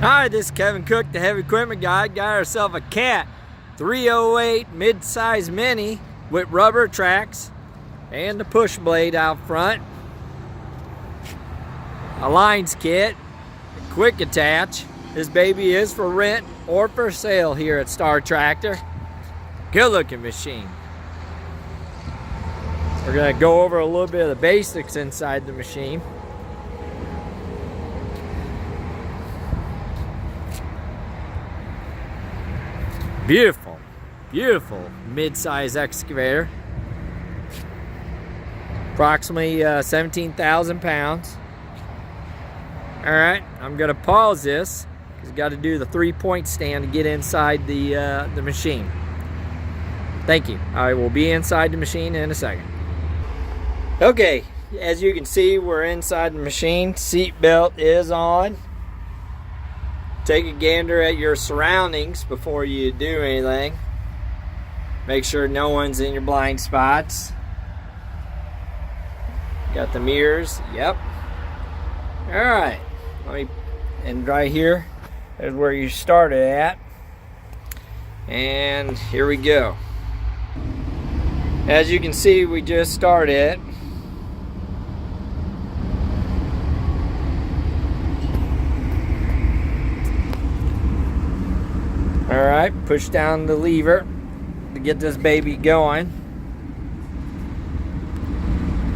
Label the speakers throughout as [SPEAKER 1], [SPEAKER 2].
[SPEAKER 1] Hi, this is Kevin Cook, the heavy equipment guy. Got ourselves a Cat 308 mid-size mini with rubber tracks and the push blade out front. A lines kit, a quick attach. This baby is for rent or for sale here at Star Tractor. Good looking machine. We're gonna go over a little bit of the basics inside the machine. Beautiful, beautiful mid-size excavator. Approximately 17,000 pounds. All right, I'm gonna pause this because I got to do the 3-point stand to get inside the machine. Thank you. I will be inside the machine in a second. Okay, as you can see, we're inside the machine. Seat belt is on. Take a gander at your surroundings before you do anything. Make sure no one's in your blind spots. Got the mirrors, yep. Alright, and right here is where you started at. And here we go. As you can see, we just started. Alright, push down the lever to get this baby going.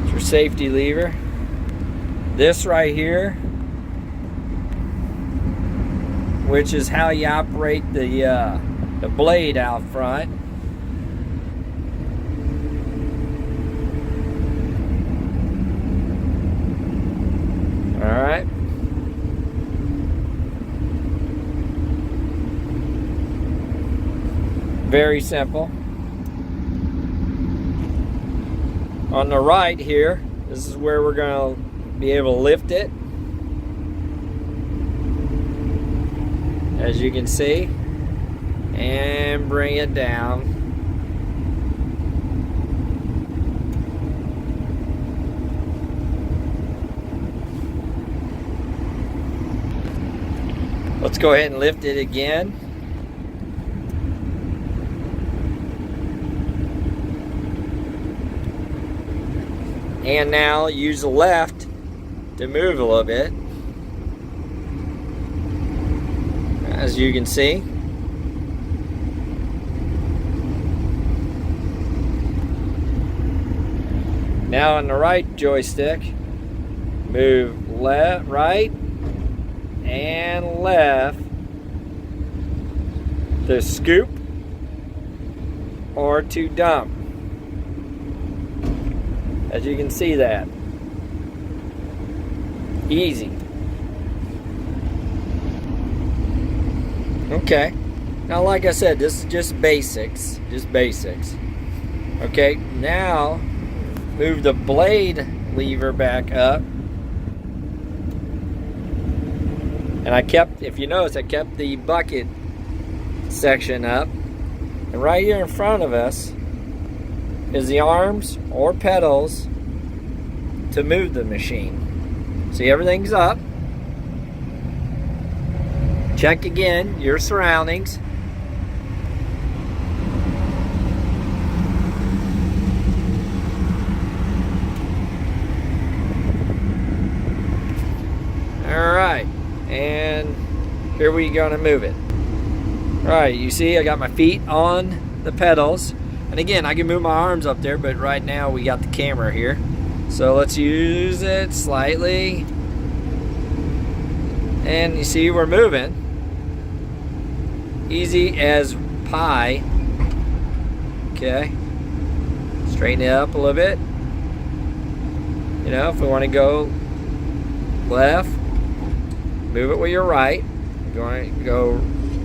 [SPEAKER 1] It's your safety lever. This right here, which is how you operate the blade out front. Alright. Very simple. On the right here, this is where we're going to be able to lift it. As you can see. And bring it down. Let's go ahead and lift it again. And now use the left to move a little bit. As you can see. Now on the right joystick, move left, right, and left to scoop or to dump. As you can see that. Easy. Okay. Now like I said, this is just basics. Just basics. Okay, now move the blade lever back up. And I kept, if you notice, I kept the bucket section up. And right here in front of us is the arms or pedals to move the machine. See, everything's up. Check again your surroundings. Alright, and here we're gonna move it. Alright, you see I got my feet on the pedals. And again, I can move my arms up there, but right now we got the camera here. So let's use it slightly. And you see we're moving. Easy as pie. Okay. Straighten it up a little bit. You know, if we want to go left, move it with your right. If you want to go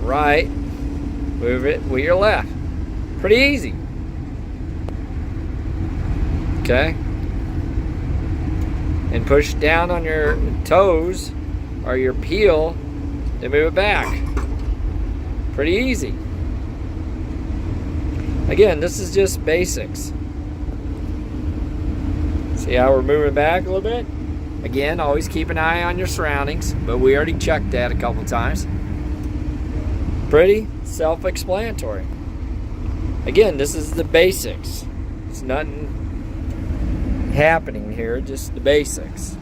[SPEAKER 1] right, move it with your left. Pretty easy. Okay, and push down on your toes or your heel to move it back. Pretty easy. Again, this is just basics. See how we're moving back a little bit? Again, always keep an eye on your surroundings, but we already checked that a couple times. Pretty self-explanatory. Again, this is the basics. There's nothing happening here, just the basics.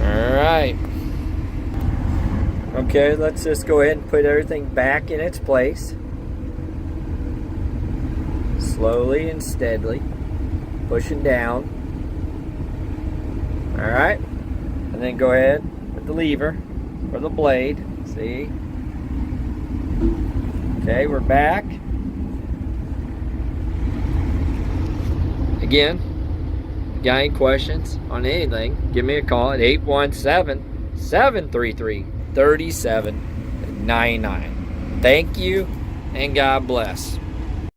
[SPEAKER 1] Alright. Okay, let's just go ahead and put everything back in its place. Slowly and steadily. Pushing down. Alright. And then go ahead with the lever or the blade. See? Okay, we're back. Again, if you got any questions on anything, give me a call at 817-733-3799. Thank you, and God bless.